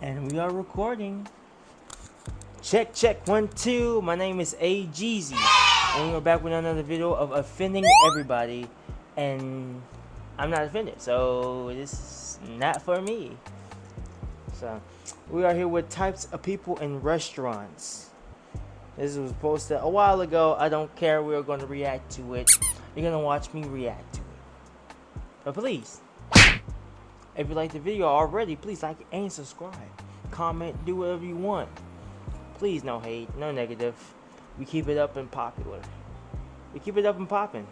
And we are recording. Check, check, 1, 2. My name is AGZ. And we're back with another video of offending everybody. And I'm not offended, so this is not for me. So, we are here with types of people in restaurants. This was posted a while ago. I don't care. We're going to react to it. You're going to watch me react to it. But please, if you like the video already, please like and subscribe. Comment, do whatever you want. Please, no hate, no negative. We keep it up and popular. We keep it up and popping.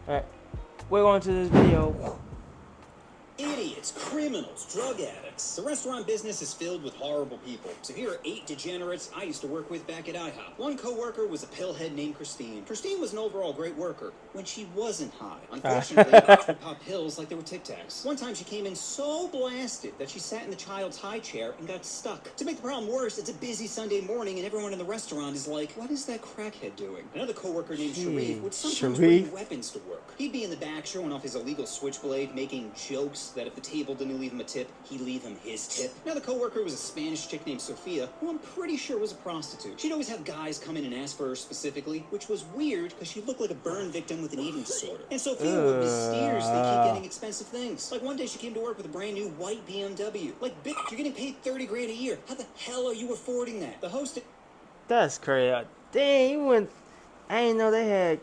Alright, we're going to this video. Idiots, criminals, drug addicts. The restaurant business is filled with horrible people. So here are 8 degenerates I used to work with back at IHOP. One co-worker was a pillhead named Christine. Christine was an overall great worker when she wasn't high. Unfortunately, she would pop pills like they were Tic Tacs. One time she came in so blasted that she sat in the child's high chair and got stuck. To make the problem worse, it's a busy Sunday morning and everyone in the restaurant is like, what is that crackhead doing? Another co-worker named Sharif would sometimes bring weapons to work. He'd be in the back showing off his illegal switchblade, making jokes that if the table didn't leave him a tip, he'd leave him his tip. Another coworker was a Spanish chick named Sophia, who I'm pretty sure was a prostitute. She'd always have guys come in and ask for her specifically, which was weird because she looked like a burn victim with an eating disorder. And Sophia would mysteriously keep getting expensive things. Like one day she came to work with a brand new white BMW. Like, bitch, you're getting paid $30 grand a year. How the hell are you affording that? The host... That's crazy. Dang, you went... I didn't know they had...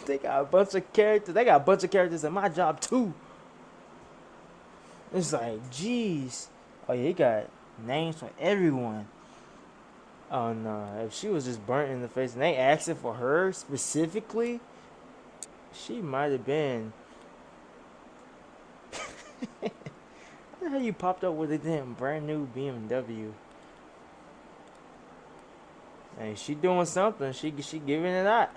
they got a bunch of characters. They got a bunch of characters in my job, too. It's like, jeez. Oh, yeah, he got names for everyone. Oh, no. If she was just burnt in the face and they asked it for her specifically, she might have been... How the hell you popped up with a damn brand new BMW? Hey, she doing something. She giving it out.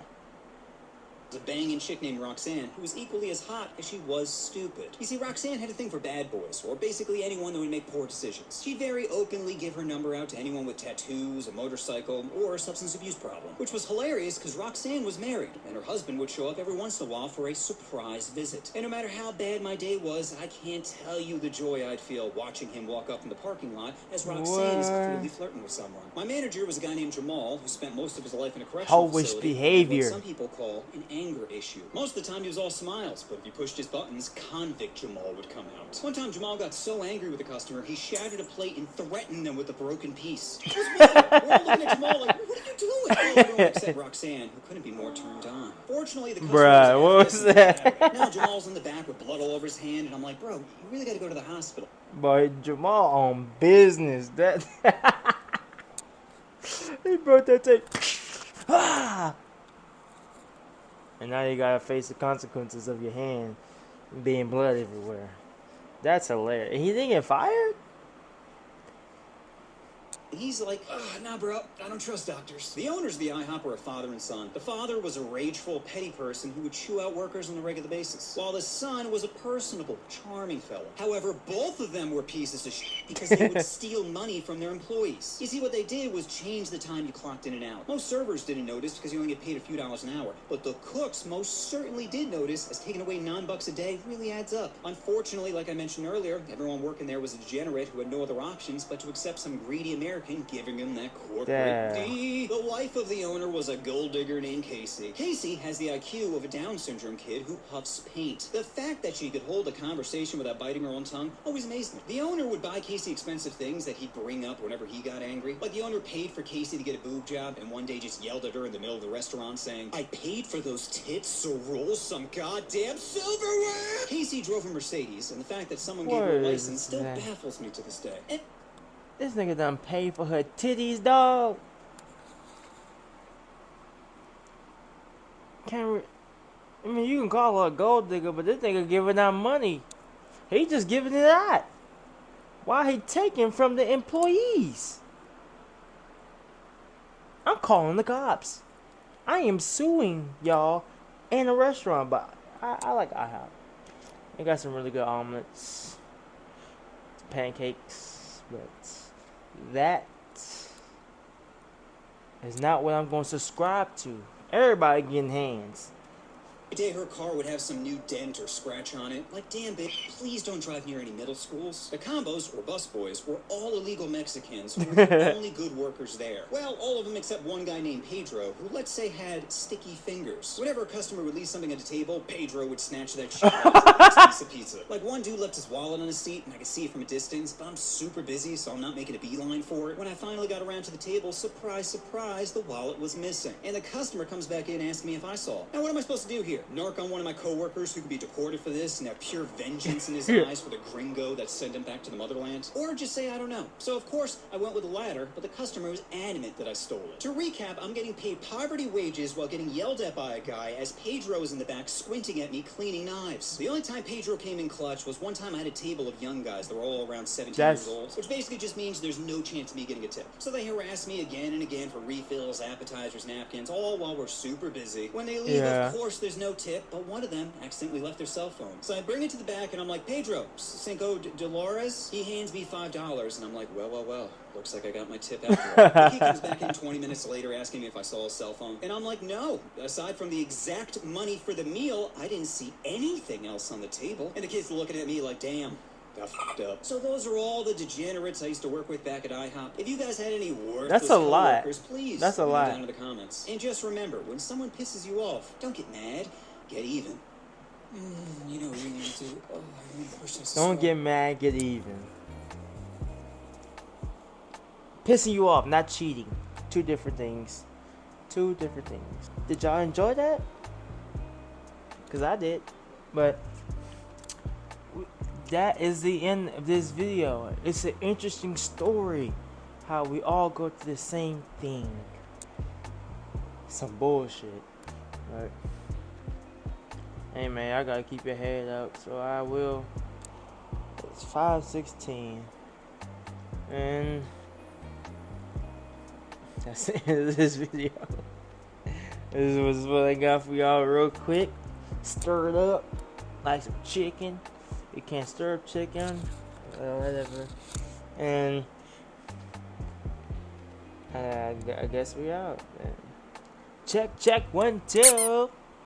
A banging chick named Roxanne, who was equally as hot as she was stupid. You see, Roxanne had a thing for bad boys, or basically anyone that would make poor decisions. She'd very openly give her number out to anyone with tattoos, a motorcycle, or a substance abuse problem. Which was hilarious because Roxanne was married, and her husband would show up every once in a while for a surprise visit. And no matter how bad my day was, I can't tell you the joy I'd feel watching him walk up in the parking lot as Roxanne is clearly flirting with someone. My manager was a guy named Jamal, who spent most of his life in a correctional facility. Behavior. What some people call an anger issue. Most of the time he was all smiles, but if he pushed his buttons, convict Jamal would come out. One time Jamal got so angry with a customer, he shattered a plate and threatened them with a broken piece. It was weird. We're all looking at Jamal like, what are you doing? Everyone except Roxanne, who couldn't be more turned on. Fortunately, the customer what was that? Now Jamal's in the back with blood all over his hand, and I'm like, bro, you really gotta go to the hospital. Boy, Jamal on business. That he broke that tape. And now you gotta face the consequences of your hand being blood everywhere. That's hilarious. And he didn't get fired? He's like, nah, bro, I don't trust doctors. The owners of the IHOP were a father and son. The father was a rageful, petty person who would chew out workers on a regular basis, while the son was a personable, charming fellow. However, both of them were pieces of shit because they would steal money from their employees. You see, what they did was change the time you clocked in and out. Most servers didn't notice because you only get paid a few dollars an hour, but the cooks most certainly did notice, as taking away $9 a day really adds up. Unfortunately, like I mentioned earlier, everyone working there was a degenerate who had no other options but to accept some greedy American giving him that corporate D. The wife of the owner was a gold digger named Casey. Casey has the IQ of a Down syndrome kid who puffs paint. The fact that she could hold a conversation without biting her own tongue always amazed me. The owner would buy Casey expensive things that he'd bring up whenever he got angry. Like the owner paid for Casey to get a boob job and one day just yelled at her in the middle of the restaurant saying, I paid for those tits, so roll some goddamn silverware! Casey drove a Mercedes, and the fact that someone gave her a license still baffles me to this day. This nigga done paid for her titties, dog. I mean, you can call her a gold digger, but this nigga giving out money. He just giving it out. Why he taking from the employees? I'm calling the cops. I am suing y'all in a restaurant, but I like IHOP. They got some really good omelets, pancakes, but that is not what I'm going to subscribe to. Everybody getting hands. Day her car would have some new dent or scratch on it. Like, damn, bitch, please don't drive near any middle schools. The combos, or bus boys, were all illegal Mexicans who were the only good workers there. Well, all of them except one guy named Pedro, who, let's say, had sticky fingers. Whenever a customer would leave something at the table, Pedro would snatch that shit out as the next piece of pizza. Like, one dude left his wallet on his seat, and I could see it from a distance, but I'm super busy, so I'm not making a beeline for it. When I finally got around to the table, surprise, surprise, the wallet was missing. And the customer comes back in and asks me if I saw it. Now, what am I supposed to do here? Narc on one of my coworkers who could be deported for this and have pure vengeance in his eyes for the gringo that sent him back to the motherland? Or just say I don't know. So, of course, I went with the latter, but the customer was adamant that I stole it. To recap, I'm getting paid poverty wages while getting yelled at by a guy as Pedro is in the back squinting at me cleaning knives. The only time Pedro came in clutch was one time I had a table of young guys that were all around 17 years old, which basically just means there's no chance of me getting a tip. So they harass me again and again for refills, appetizers, napkins, all while we're super busy. When they leave, of course, there's no tip, but one of them accidentally left their cell phone. So I bring it to the back and I'm like, Pedro, Cinco Dolores? He hands me $5 and I'm like, well. Looks like I got my tip after all. He comes back in 20 minutes later asking me if I saw his cell phone. And I'm like, no. Aside from the exact money for the meal, I didn't see anything else on the table. And the kid's looking at me like, damn. Got f***ed up. So those are all the degenerates I used to work with back at IHOP. If you guys had any worthless coworkers, please That's a leave lot. them down in the comments. And just remember, when someone pisses you off, don't get mad. Get even. You know what you need to do. Oh, I really wish I saw. Don't get mad, get even. Pissing you off, not cheating. Two different things. Two different things. Did y'all enjoy that? Because I did. But that is the end of this video. It's an interesting story. How we all go through the same thing. Some bullshit. Right? Hey man, I gotta keep your head up. So I will. It's 5:16. And that's the end of this video. This was what I got for y'all real quick. Stir it up like some chicken. You can't stir up chicken. Whatever. And I guess we out. Check, 1, 2.